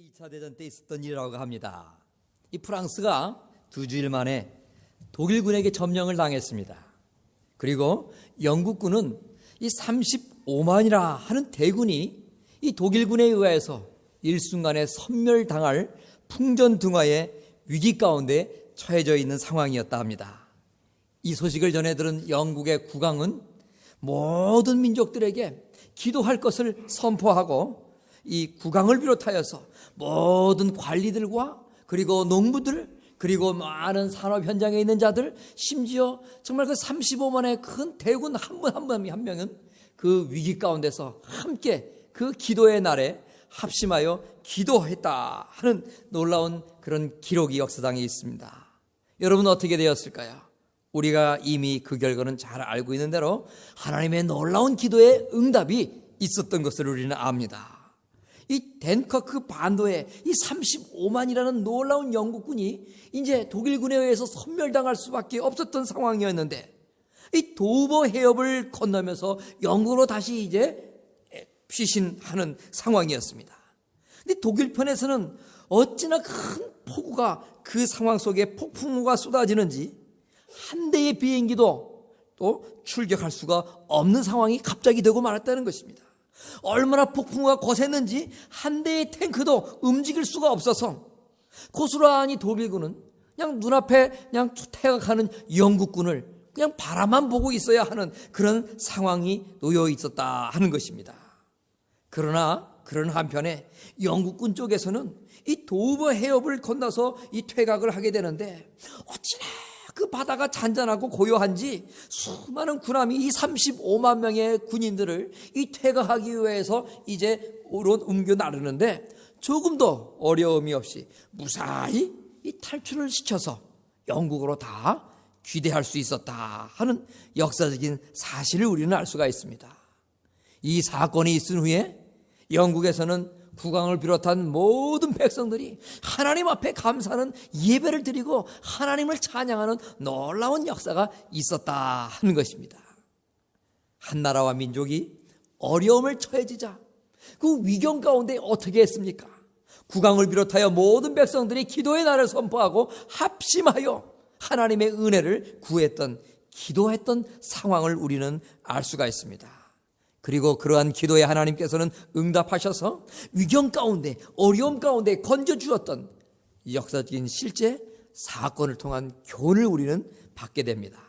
2차 대전 때 있었던 일이라고 합니다. 이 프랑스가 2주일 만에 독일군에게 점령을 당했습니다. 그리고 영국군은 이 35만이라 하는 대군이 이 독일군에 의해서 일순간에 섬멸당할 풍전등화의 위기 가운데 처해져 있는 상황이었다 합니다. 이 소식을 전해 들은 영국의 국왕은 모든 민족들에게 기도할 것을 선포하고 이 국왕을 비롯하여서 모든 관리들과 그리고 농부들 그리고 많은 산업 현장에 있는 자들, 심지어 정말 그 35만의 큰 대군 한 명은 그 위기 가운데서 함께 그 기도의 날에 합심하여 기도했다 하는 놀라운 그런 기록이 역사상에 있습니다. 여러분 어떻게 되었을까요? 우리가 이미 그 결과는 잘 알고 있는 대로 하나님의 놀라운 기도의 응답이 있었던 것을 우리는 압니다. 이 덴커크 반도에 이 35만이라는 놀라운 영국군이 이제 독일군에 의해서 섬멸당할 수밖에 없었던 상황이었는데, 이 도버 해협을 건너면서 영국으로 다시 이제 피신하는 상황이었습니다. 근데 독일 편에서는 어찌나 큰 폭우가 그 상황 속에 폭풍우가 쏟아지는지 한 대의 비행기도 또 출격할 수가 없는 상황이 갑자기 되고 말았다는 것입니다. 얼마나 폭풍우가 거셌는지 한 대의 탱크도 움직일 수가 없어서 고스란히 독일군은 그냥 눈앞에 그냥 퇴각하는 영국군을 그냥 바라만 보고 있어야 하는 그런 상황이 놓여 있었다 하는 것입니다. 그러나 그런 한편에 영국군 쪽에서는 이 도버 해협을 건너서 이 퇴각을 하게 되는데, 어찌나 그 바다가 잔잔하고 고요한지 수많은 군함이 이 35만 명의 군인들을 이 퇴각하기 위해서 이제 옮겨 나르는데, 조금 더 어려움이 없이 무사히 이 탈출을 시켜서 영국으로 다 귀대할 수 있었다 하는 역사적인 사실을 우리는 알 수가 있습니다. 이 사건이 있은 후에 영국에서는 국왕을 비롯한 모든 백성들이 하나님 앞에 감사하는 예배를 드리고 하나님을 찬양하는 놀라운 역사가 있었다 하는 것입니다. 한 나라와 민족이 어려움을 처해지자 그 위경 가운데 어떻게 했습니까? 국왕을 비롯하여 모든 백성들이 기도의 날을 선포하고 합심하여 하나님의 은혜를 구했던, 기도했던 상황을 우리는 알 수가 있습니다. 그리고 그러한 기도에 하나님께서는 응답하셔서 위경 가운데, 어려움 가운데 건져주었던 역사적인 실제 사건을 통한 교훈을 우리는 받게 됩니다.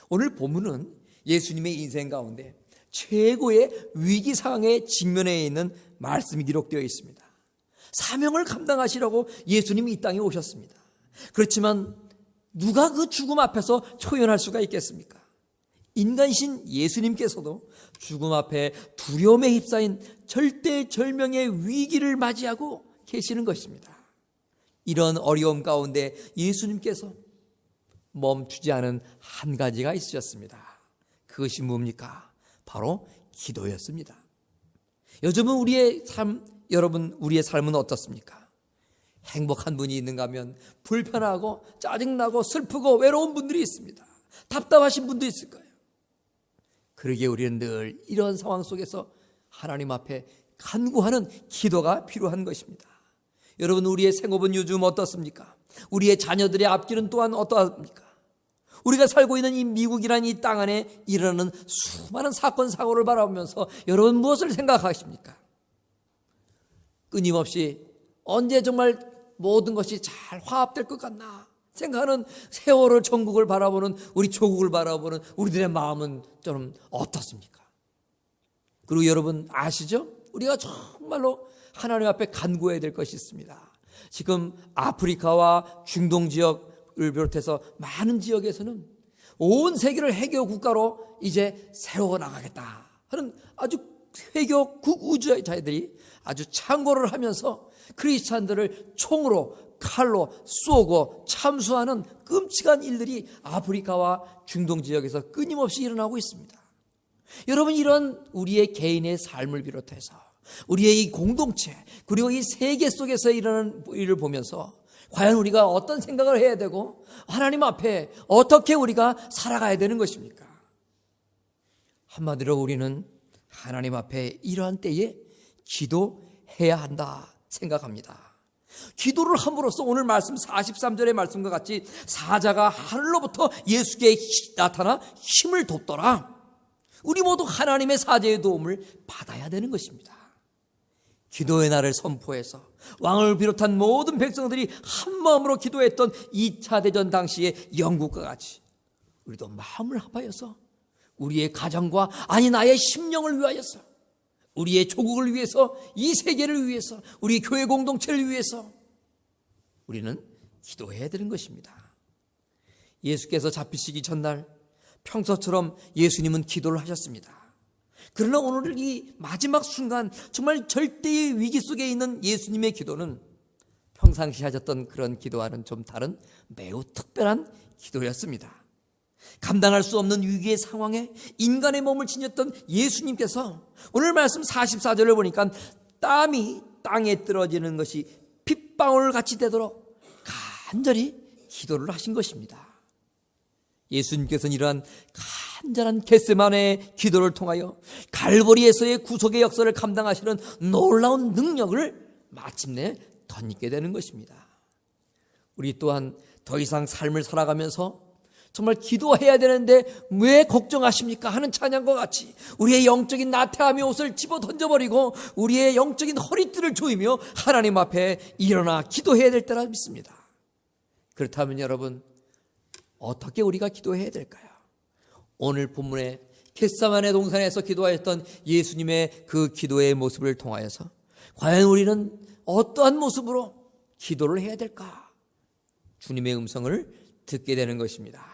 오늘 본문은 예수님의 인생 가운데 최고의 위기 상황에 직면해 있는 말씀이 기록되어 있습니다. 사명을 감당하시려고 예수님이 이 땅에 오셨습니다. 그렇지만 누가 그 죽음 앞에서 초연할 수가 있겠습니까? 인간이신 예수님께서도 죽음 앞에 두려움에 휩싸인 절대절명의 위기를 맞이하고 계시는 것입니다. 이런 어려움 가운데 예수님께서 멈추지 않은 한 가지가 있으셨습니다. 그것이 뭡니까? 바로 기도였습니다. 요즘은 우리의 삶은 어떻습니까? 행복한 분이 있는가 하면 불편하고 짜증나고 슬프고 외로운 분들이 있습니다. 답답하신 분도 있을 거예요. 그러기에 우리는 늘 이런 상황 속에서 하나님 앞에 간구하는 기도가 필요한 것입니다. 여러분, 우리의 생업은 요즘 어떻습니까? 우리의 자녀들의 앞길은 또한 어떠합니까? 우리가 살고 있는 이 미국이라는 이 땅 안에 일어나는 수많은 사건 사고를 바라보면서 여러분 무엇을 생각하십니까? 끊임없이 언제 정말 모든 것이 잘 화합될 것 같나 생각하는 세월호 전국을 바라보는, 우리 조국을 바라보는 우리들의 마음은 좀 어떻습니까? 그리고 여러분 아시죠? 우리가 정말로 하나님 앞에 간구해야 될 것이 있습니다. 지금 아프리카와 중동 지역을 비롯해서 많은 지역에서는 온 세계를 해교 국가로 이제 세워나가겠다 하는 아주 해교 국우주자들이 아주 창고를 하면서 크리스찬들을 총으로, 칼로 쏘고 참수하는 끔찍한 일들이 아프리카와 중동 지역에서 끊임없이 일어나고 있습니다. 여러분, 이런 우리의 개인의 삶을 비롯해서 우리의 이 공동체 그리고 이 세계 속에서 일어나는 일을 보면서 과연 우리가 어떤 생각을 해야 되고 하나님 앞에 어떻게 우리가 살아가야 되는 것입니까? 한마디로 우리는 하나님 앞에 이러한 때에 기도해야 한다 생각합니다. 기도를 함으로써 오늘 말씀 43절의 말씀과 같이 사자가 하늘로부터 예수께 나타나 힘을 돕더라. 우리 모두 하나님의 사자의 도움을 받아야 되는 것입니다. 기도의 날을 선포해서 왕을 비롯한 모든 백성들이 한마음으로 기도했던 2차 대전 당시의 영국과 같이 우리도 마음을 합하여서 우리의 가정과 아니 나의 심령을 위하여서 우리의 조국을 위해서 이 세계를 위해서 우리 교회 공동체를 위해서 우리는 기도해야 되는 것입니다. 예수께서 잡히시기 전날 평소처럼 예수님은 기도를 하셨습니다. 그러나 오늘 이 마지막 순간 정말 절대의 위기 속에 있는 예수님의 기도는 평상시 하셨던 그런 기도와는 좀 다른 매우 특별한 기도였습니다. 감당할 수 없는 위기의 상황에 인간의 몸을 지녔던 예수님께서 오늘 말씀 44절을 보니까 땀이 땅에 떨어지는 것이 핏방울 같이 되도록 간절히 기도를 하신 것입니다. 예수님께서는 이러한 간절한 겟세마네의 기도를 통하여 갈보리에서의 구속의 역사를 감당하시는 놀라운 능력을 마침내 덧입게 되는 것입니다. 우리 또한 더 이상 삶을 살아가면서 정말 기도해야 되는데 왜 걱정하십니까? 하는 찬양과 같이 우리의 영적인 나태함의 옷을 집어 던져버리고 우리의 영적인 허리띠를 조이며 하나님 앞에 일어나 기도해야 될 때라 믿습니다. 그렇다면 여러분, 어떻게 우리가 기도해야 될까요? 오늘 본문에 겟세마네 동산에서 기도하였던 예수님의 그 기도의 모습을 통하여서 과연 우리는 어떠한 모습으로 기도를 해야 될까? 주님의 음성을 듣게 되는 것입니다.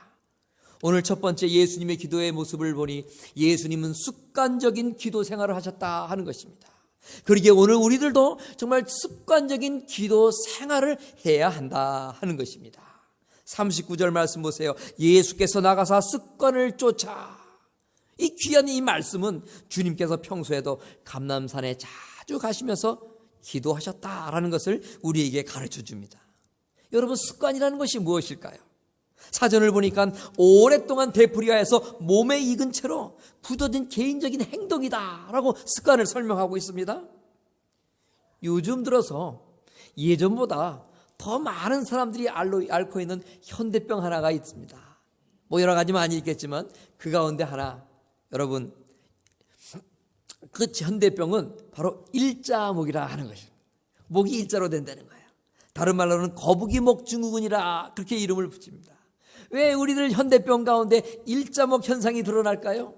오늘 첫 번째 예수님의 기도의 모습을 보니 예수님은 습관적인 기도 생활을 하셨다 하는 것입니다. 그러기에 오늘 우리들도 정말 습관적인 기도 생활을 해야 한다 하는 것입니다. 39절 말씀 보세요. 예수께서 나가사 습관을 쫓아. 이 귀한 이 말씀은 주님께서 평소에도 감람산에 자주 가시면서 기도하셨다라는 것을 우리에게 가르쳐 줍니다. 여러분, 습관이라는 것이 무엇일까요? 사전을 보니까 오랫동안 되풀이하여서 몸에 익은 채로 굳어진 개인적인 행동이다라고 습관을 설명하고 있습니다. 요즘 들어서 예전보다 더 많은 사람들이 앓고 있는 현대병 하나가 있습니다. 뭐 여러 가지 많이 있겠지만 그 가운데 하나, 여러분, 그 현대병은 바로 일자목이라 하는 것입니다. 목이 일자로 된다는 거예요. 다른 말로는 거북이목 증후군이라 그렇게 이름을 붙입니다. 왜 우리들 현대병 가운데 일자목 현상이 드러날까요?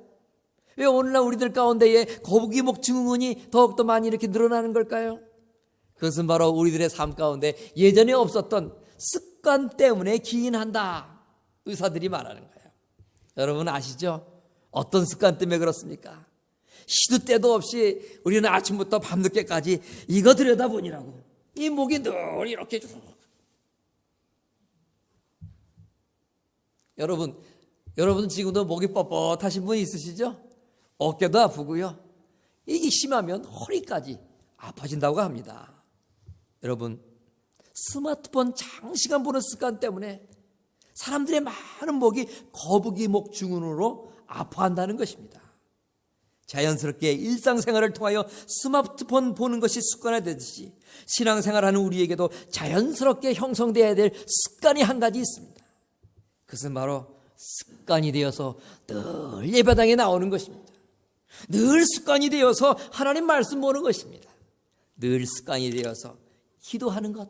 왜 오늘날 우리들 가운데에 거북이목 증후군이 더욱더 많이 이렇게 늘어나는 걸까요? 그것은 바로 우리들의 삶 가운데 예전에 없었던 습관 때문에 기인한다, 의사들이 말하는 거예요. 여러분 아시죠? 어떤 습관 때문에 그렇습니까? 시도 때도 없이 우리는 아침부터 밤늦게까지 이거 들여다보니라고 이 목이 늘 이렇게 쭉. 여러분 지금도 목이 뻣뻣하신 분이 있으시죠? 어깨도 아프고요. 이게 심하면 허리까지 아파진다고 합니다. 여러분, 스마트폰 장시간 보는 습관 때문에 사람들의 많은 목이 거북이목 증후군으로 아파한다는 것입니다. 자연스럽게 일상생활을 통하여 스마트폰 보는 것이 습관화되듯이 신앙생활하는 우리에게도 자연스럽게 형성되어야 될 습관이 한 가지 있습니다. 그것은 바로 습관이 되어서 늘 예배당에 나오는 것입니다. 늘 습관이 되어서 하나님 말씀 보는 것입니다. 늘 습관이 되어서 기도하는 것,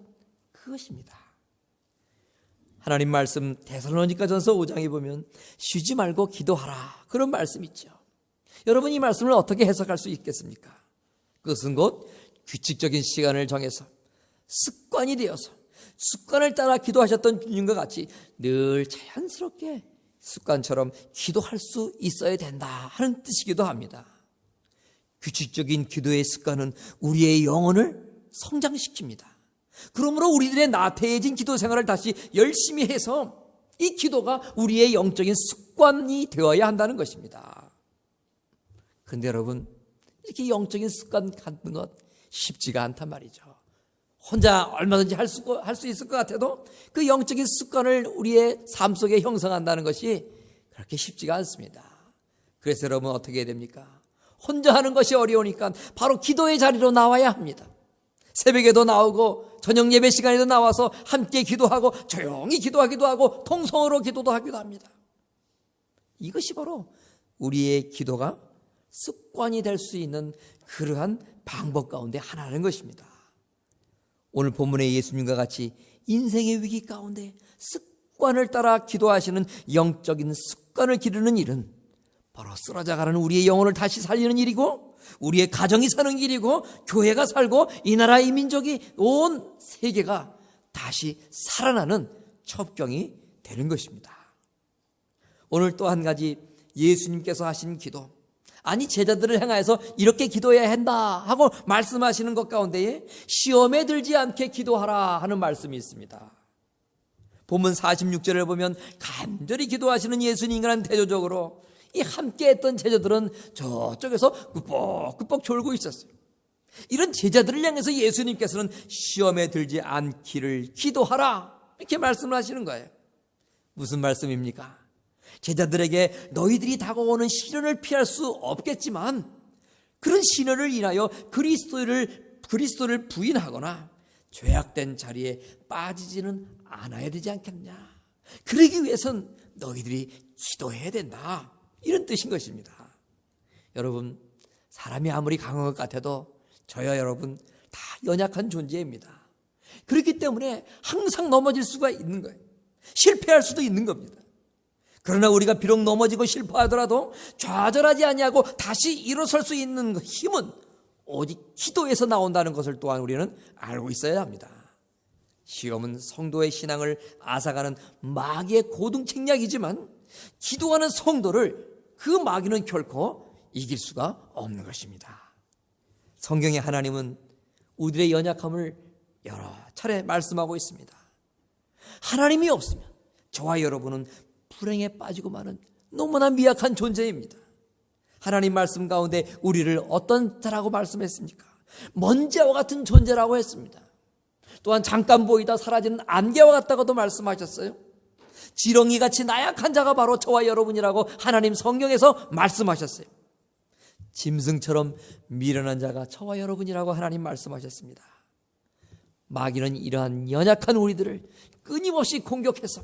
그것입니다. 하나님 말씀 데살로니가전서 5장에 보면 쉬지 말고 기도하라, 그런 말씀 있죠. 여러분, 이 말씀을 어떻게 해석할 수 있겠습니까? 그것은 곧 규칙적인 시간을 정해서 습관이 되어서 습관을 따라 기도하셨던 주님과 같이 늘 자연스럽게 습관처럼 기도할 수 있어야 된다 하는 뜻이기도 합니다. 규칙적인 기도의 습관은 우리의 영혼을 성장시킵니다. 그러므로 우리들의 나태해진 기도 생활을 다시 열심히 해서 이 기도가 우리의 영적인 습관이 되어야 한다는 것입니다. 그런데 여러분, 이렇게 영적인 습관 갖는 것 쉽지가 않단 말이죠. 혼자 얼마든지 할 수 있을 것 같아도 그 영적인 습관을 우리의 삶 속에 형성한다는 것이 그렇게 쉽지가 않습니다. 그래서 여러분 어떻게 해야 됩니까? 혼자 하는 것이 어려우니까 바로 기도의 자리로 나와야 합니다. 새벽에도 나오고 저녁 예배 시간에도 나와서 함께 기도하고 조용히 기도하기도 하고 통성으로 기도도 하기도 합니다. 이것이 바로 우리의 기도가 습관이 될 수 있는 그러한 방법 가운데 하나라는 것입니다. 오늘 본문의 예수님과 같이 인생의 위기 가운데 습관을 따라 기도하시는 영적인 습관을 기르는 일은 바로 쓰러져가는 우리의 영혼을 다시 살리는 일이고, 우리의 가정이 사는 일이고, 교회가 살고 이 나라 이 민족이 온 세계가 다시 살아나는 첩경이 되는 것입니다. 오늘 또 한 가지 예수님께서 하신 기도, 아니 제자들을 향하여서 이렇게 기도해야 한다 하고 말씀하시는 것 가운데에 시험에 들지 않게 기도하라 하는 말씀이 있습니다. 본문 46절을 보면 간절히 기도하시는 예수님과는 대조적으로 이 함께했던 제자들은 저쪽에서 꾸벅꾸벅 졸고 있었어요. 이런 제자들을 향해서 예수님께서는 시험에 들지 않기를 기도하라 이렇게 말씀을 하시는 거예요. 무슨 말씀입니까? 제자들에게 너희들이 다가오는 시련을 피할 수 없겠지만 그런 시련을 인하여 그리스도를 부인하거나 죄악된 자리에 빠지지는 않아야 되지 않겠냐. 그러기 위해선 너희들이 기도해야 된다, 이런 뜻인 것입니다. 여러분, 사람이 아무리 강한 것 같아도 저와 여러분 다 연약한 존재입니다. 그렇기 때문에 항상 넘어질 수가 있는 거예요. 실패할 수도 있는 겁니다. 그러나 우리가 비록 넘어지고 실패하더라도 좌절하지 아니하고 다시 일어설 수 있는 힘은 오직 기도에서 나온다는 것을 또한 우리는 알고 있어야 합니다. 시험은 성도의 신앙을 앗아가는 마귀의 고등책략이지만 기도하는 성도를 그 마귀는 결코 이길 수가 없는 것입니다. 성경의 하나님은 우리의 연약함을 여러 차례 말씀하고 있습니다. 하나님이 없으면 저와 여러분은 불행에 빠지고 마는 너무나 미약한 존재입니다. 하나님 말씀 가운데 우리를 어떤 자라고 말씀했습니까? 먼지와 같은 존재라고 했습니다. 또한 잠깐 보이다 사라지는 안개와 같다고도 말씀하셨어요. 지렁이같이 나약한 자가 바로 저와 여러분이라고 하나님 성경에서 말씀하셨어요. 짐승처럼 미련한 자가 저와 여러분이라고 하나님 말씀하셨습니다. 마귀는 이러한 연약한 우리들을 끊임없이 공격해서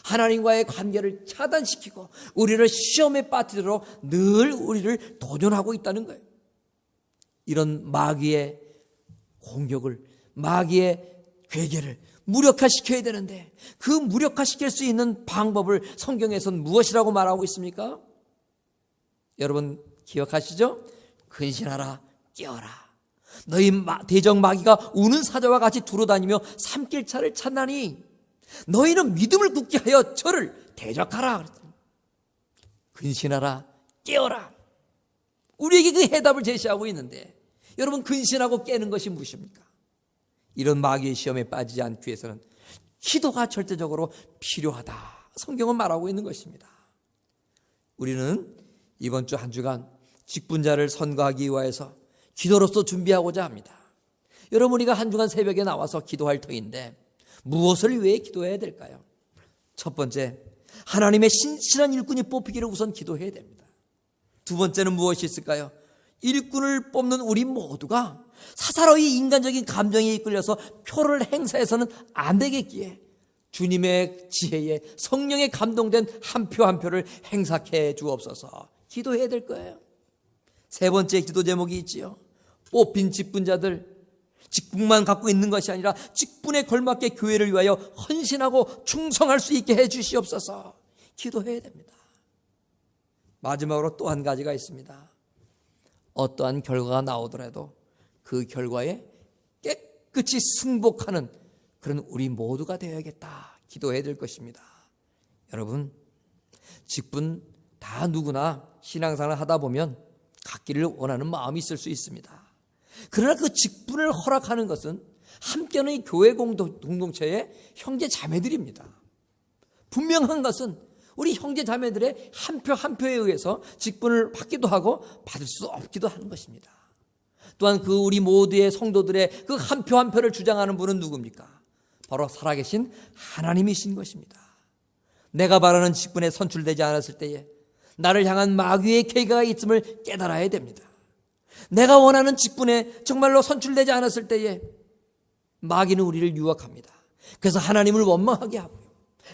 하나님과의 관계를 차단시키고 우리를 시험에 빠뜨리도록 늘 우리를 도전하고 있다는 거예요. 이런 마귀의 공격을, 마귀의 괴계를 무력화시켜야 되는데 그 무력화시킬 수 있는 방법을 성경에서는 무엇이라고 말하고 있습니까? 여러분 기억하시죠? 근신하라, 깨어라. 너희 대적 마귀가 우는 사자와 같이 두루다니며 삼킬차를 찾나니 너희는 믿음을 굳게 하여 저를 대적하라. 근신하라, 깨어라. 우리에게 그 해답을 제시하고 있는데 여러분, 근신하고 깨는 것이 무엇입니까? 이런 마귀의 시험에 빠지지 않기 위해서는 기도가 절대적으로 필요하다, 성경은 말하고 있는 것입니다. 우리는 이번 주 한 주간 직분자를 선거하기 위해서 기도로서 준비하고자 합니다. 여러분, 우리가 한 주간 새벽에 나와서 기도할 터인데 무엇을 위해 기도해야 될까요? 첫 번째, 하나님의 신실한 일꾼이 뽑히기를 우선 기도해야 됩니다. 두 번째는 무엇이 있을까요? 일꾼을 뽑는 우리 모두가 사사로이 인간적인 감정에 이끌려서 표를 행사해서는 안 되겠기에 주님의 지혜에 성령에 감동된 한 표 한 표를 행사해 주옵소서 기도해야 될 거예요. 세 번째 기도 제목이 있지요. 뽑힌 직분자들, 직분만 갖고 있는 것이 아니라 직분에 걸맞게 교회를 위하여 헌신하고 충성할 수 있게 해 주시옵소서 기도해야 됩니다. 마지막으로 또 한 가지가 있습니다. 어떠한 결과가 나오더라도 그 결과에 깨끗이 승복하는 그런 우리 모두가 되어야겠다 기도해야 될 것입니다. 여러분, 직분 다 누구나 신앙생활을 하다 보면 갖기를 원하는 마음이 있을 수 있습니다. 그러나 그 직분을 허락하는 것은 함께하는 이 교회 공동체의 형제 자매들입니다. 분명한 것은 우리 형제 자매들의 한 표 한 표에 의해서 직분을 받기도 하고 받을 수 없기도 하는 것입니다. 또한 그 우리 모두의 성도들의 그 한 표 한 표를 주장하는 분은 누굽니까? 바로 살아계신 하나님이신 것입니다. 내가 바라는 직분에 선출되지 않았을 때에 나를 향한 마귀의 계계가 있음을 깨달아야 됩니다. 내가 원하는 직분에 정말로 선출되지 않았을 때에 마귀는 우리를 유혹합니다. 그래서 하나님을 원망하게 하고요.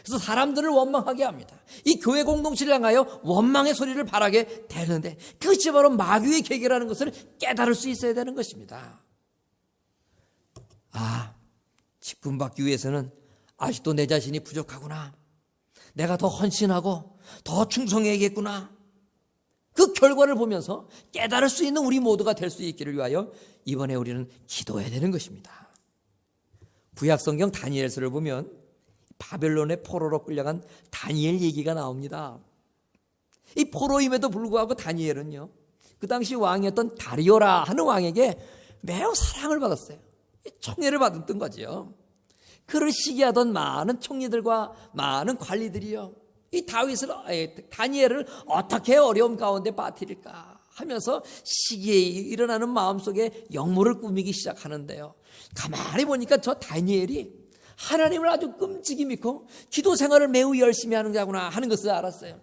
그래서 사람들을 원망하게 합니다. 이 교회 공동체를 향하여 원망의 소리를 바라게 되는데, 그것이 바로 마귀의 계계라는 것을 깨달을 수 있어야 되는 것입니다. 직분받기 위해서는 아직도 내 자신이 부족하구나, 내가 더 헌신하고 더 충성해야겠구나, 그 결과를 보면서 깨달을 수 있는 우리 모두가 될 수 있기를 위하여 이번에 우리는 기도해야 되는 것입니다. 구약성경 다니엘서를 보면 바벨론의 포로로 끌려간 다니엘 얘기가 나옵니다. 이 포로임에도 불구하고 다니엘은요, 그 당시 왕이었던 다리오라 하는 왕에게 매우 사랑을 받았어요. 총애를 받았던 거죠. 그를 시기하던 많은 총리들과 많은 관리들이요, 이 다니엘을 어떻게 어려움 가운데 빠뜨릴까 하면서 시기에 일어나는 마음속에 역모를 꾸미기 시작하는데요, 가만히 보니까 저 다니엘이 하나님을 아주 끔찍이 믿고 기도 생활을 매우 열심히 하는 자구나 하는 것을 알았어요.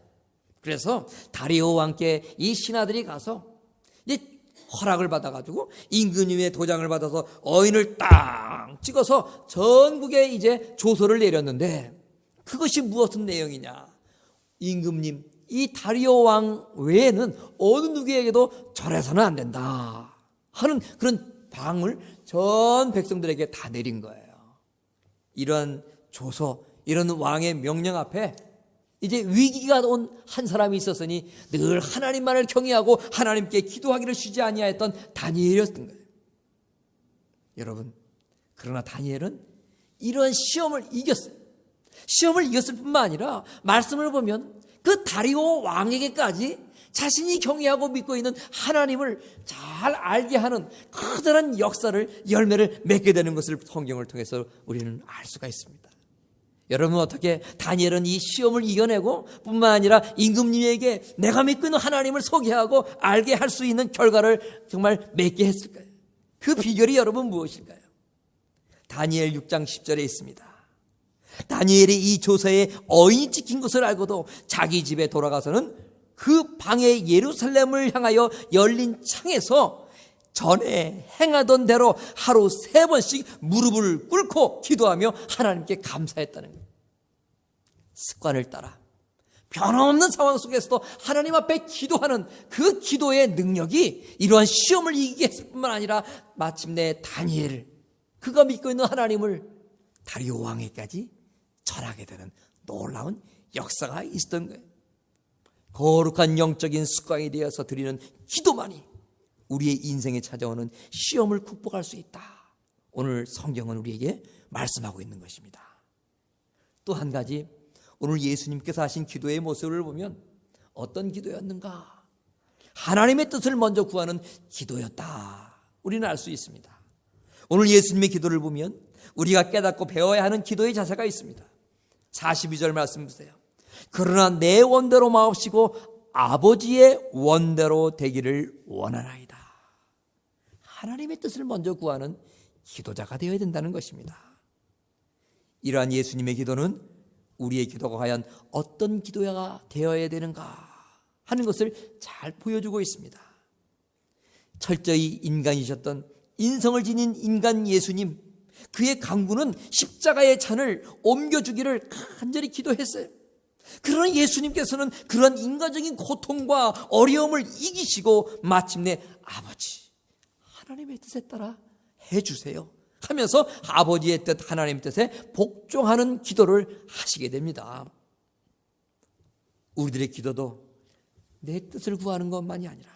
그래서 다리오 왕께 이 신하들이 가서 이제 허락을 받아가지고 임금님의 도장을 받아서 어인을 딱 찍어서 전국에 이제 조서를 내렸는데, 그것이 무엇은 내용이냐, 임금님, 이 다리오 왕 외에는 어느 누구에게도 절해서는 안 된다 하는 그런 방을 전 백성들에게 다 내린 거예요. 이런 조서, 이런 왕의 명령 앞에 이제 위기가 온 한 사람이 있었으니 늘 하나님만을 경외하고 하나님께 기도하기를 쉬지 아니하였던 다니엘이었던 거예요. 여러분, 그러나 다니엘은 이런 시험을 이겼어요. 시험을 이겼을 뿐만 아니라 말씀을 보면 그 다리오 왕에게까지 자신이 경외하고 믿고 있는 하나님을 잘 알게 하는 커다란 역사를, 열매를 맺게 되는 것을 성경을 통해서 우리는 알 수가 있습니다. 여러분, 어떻게 다니엘은 이 시험을 이겨내고 뿐만 아니라 임금님에게 내가 믿고 있는 하나님을 소개하고 알게 할 수 있는 결과를 정말 맺게 했을까요? 그 비결이 여러분 무엇일까요? 다니엘 6장 10절에 있습니다. 다니엘이 이 조서에 어인이 찍힌 것을 알고도 자기 집에 돌아가서는 그 방에 예루살렘을 향하여 열린 창에서 전에 행하던 대로 하루 3번씩 무릎을 꿇고 기도하며 하나님께 감사했다는 거예요. 습관을 따라 변함없는 상황 속에서도 하나님 앞에 기도하는 그 기도의 능력이 이러한 시험을 이기게 했을 뿐만 아니라 마침내 다니엘을, 그가 믿고 있는 하나님을 다리오 왕에까지 전하게 되는 놀라운 역사가 있었던 거예요. 거룩한 영적인 습관이 되어서 드리는 기도만이 우리의 인생에 찾아오는 시험을 극복할 수 있다. 오늘 성경은 우리에게 말씀하고 있는 것입니다. 또 한 가지, 오늘 예수님께서 하신 기도의 모습을 보면 어떤 기도였는가? 하나님의 뜻을 먼저 구하는 기도였다. 우리는 알 수 있습니다. 오늘 예수님의 기도를 보면 우리가 깨닫고 배워야 하는 기도의 자세가 있습니다. 42절 말씀 보세요. 그러나 내 원대로 마옵시고 아버지의 원대로 되기를 원하나이다. 하나님의 뜻을 먼저 구하는 기도자가 되어야 된다는 것입니다. 이러한 예수님의 기도는 우리의 기도가 과연 어떤 기도가 되어야 되는가 하는 것을 잘 보여주고 있습니다. 철저히 인간이셨던 인성을 지닌 인간 예수님, 그의 강구는 십자가의 잔을 옮겨주기를 간절히 기도했어요. 그러나 예수님께서는 그런 인간적인 고통과 어려움을 이기시고 마침내 아버지, 하나님의 뜻에 따라 해주세요 하면서 아버지의 뜻, 하나님의 뜻에 복종하는 기도를 하시게 됩니다. 우리들의 기도도 내 뜻을 구하는 것만이 아니라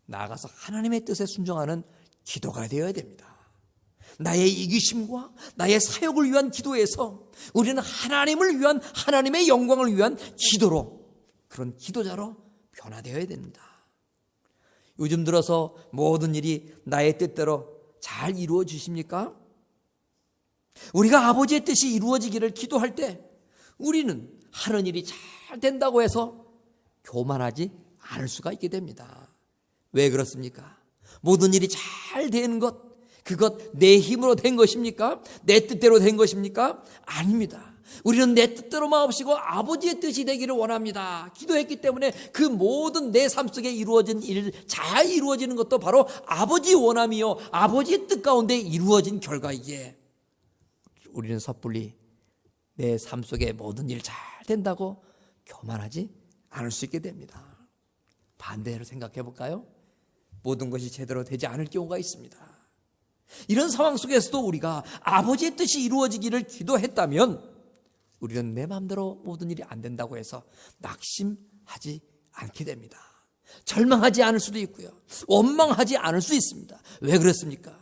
나아가서 하나님의 뜻에 순종하는 기도가 되어야 됩니다. 나의 이기심과 나의 사역을 위한 기도에서 우리는 하나님을 위한, 하나님의 영광을 위한 기도로, 그런 기도자로 변화되어야 됩니다. 요즘 들어서 모든 일이 나의 뜻대로 잘 이루어지십니까? 우리가 아버지의 뜻이 이루어지기를 기도할 때 우리는 하는 일이 잘 된다고 해서 교만하지 않을 수가 있게 됩니다. 왜 그렇습니까? 모든 일이 잘 되는 것, 그것 내 힘으로 된 것입니까? 내 뜻대로 된 것입니까? 아닙니다. 우리는 내 뜻대로 마옵시고 아버지의 뜻이 되기를 원합니다. 기도했기 때문에 그 모든 내 삶 속에 이루어진 일, 잘 이루어지는 것도 바로 아버지의 원함이요, 아버지의 뜻 가운데 이루어진 결과이기에 우리는 섣불리 내 삶 속에 모든 일 잘 된다고 교만하지 않을 수 있게 됩니다. 반대로 생각해 볼까요? 모든 것이 제대로 되지 않을 경우가 있습니다. 이런 상황 속에서도 우리가 아버지의 뜻이 이루어지기를 기도했다면 우리는 내 마음대로 모든 일이 안 된다고 해서 낙심하지 않게 됩니다. 절망하지 않을 수도 있고요, 원망하지 않을 수 있습니다. 왜 그렇습니까?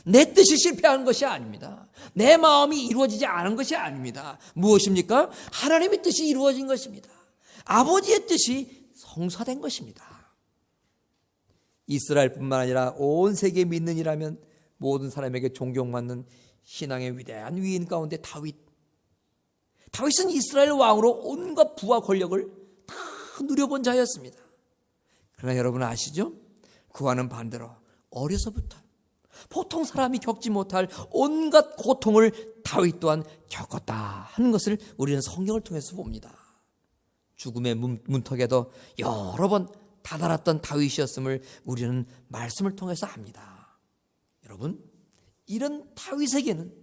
내 뜻이 실패한 것이 아닙니다. 내 마음이 이루어지지 않은 것이 아닙니다. 무엇입니까? 하나님의 뜻이 이루어진 것입니다. 아버지의 뜻이 성사된 것입니다. 이스라엘뿐만 아니라 온 세계에 믿는 이라면 모든 사람에게 존경받는 신앙의 위대한 위인 가운데 다윗은 이스라엘 왕으로 온갖 부와 권력을 다 누려본 자였습니다. 그러나 여러분 아시죠? 그와는 반대로 어려서부터 보통 사람이 겪지 못할 온갖 고통을 다윗 또한 겪었다 하는 것을 우리는 성경을 통해서 봅니다. 죽음의 문턱에도 여러 번 다다랐던 다윗이었음을 우리는 말씀을 통해서 압니다. 여러분, 이런 다윗에게는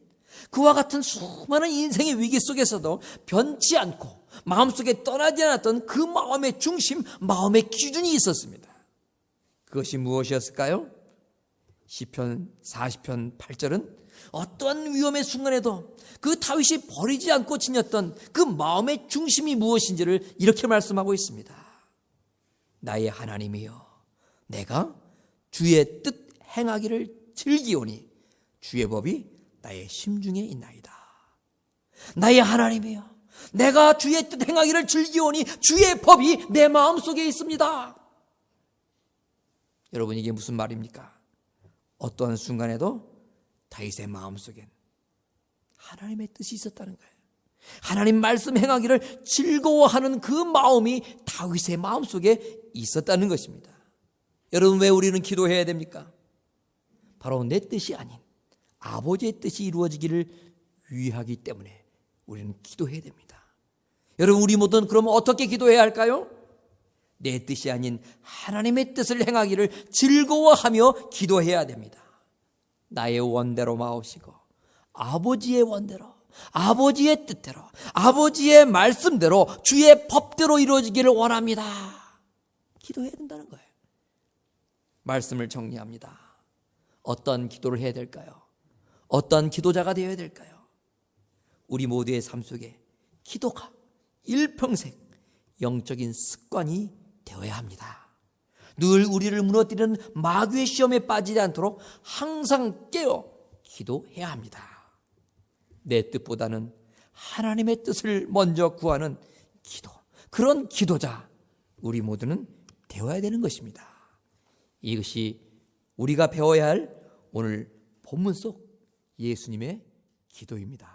그와 같은 수많은 인생의 위기 속에서도 변치 않고 마음속에 떠나지 않았던 그 마음의 중심, 마음의 기준이 있었습니다. 그것이 무엇이었을까요? 시편 40편 8절은 어떠한 위험의 순간에도 그 다윗이 버리지 않고 지녔던 그 마음의 중심이 무엇인지를 이렇게 말씀하고 있습니다. 나의 하나님이여, 내가 주의 뜻 행하기를 즐기오니 주의 법이 나의 심중에 있나이다. 나의 하나님이여, 내가 주의 뜻 행하기를 즐기오니 주의 법이 내 마음속에 있습니다. 여러분, 이게 무슨 말입니까? 어떠한 순간에도 다윗의 마음속엔 하나님의 뜻이 있었다는 거예요. 하나님 말씀 행하기를 즐거워하는 그 마음이 다윗의 마음속에 있었다는 것입니다. 여러분, 왜 우리는 기도해야 됩니까? 바로 내 뜻이 아닌 아버지의 뜻이 이루어지기를 위하기 때문에 우리는 기도해야 됩니다. 여러분, 우리 모두는 그러면 어떻게 기도해야 할까요? 내 뜻이 아닌 하나님의 뜻을 행하기를 즐거워하며 기도해야 됩니다. 나의 원대로 마옵시고 아버지의 원대로, 아버지의 뜻대로, 아버지의 말씀대로, 주의 법대로 이루어지기를 원합니다. 기도해야 된다는 거예요. 말씀을 정리합니다. 어떤 기도를 해야 될까요? 어떤 기도자가 되어야 될까요? 우리 모두의 삶 속에 기도가 일평생 영적인 습관이 되어야 합니다. 늘 우리를 무너뜨리는 마귀의 시험에 빠지지 않도록 항상 깨어 기도해야 합니다. 내 뜻보다는 하나님의 뜻을 먼저 구하는 기도, 그런 기도자 우리 모두는 되어야 되는 것입니다. 이것이 우리가 배워야 할 오늘 본문 속 예수님의 기도입니다.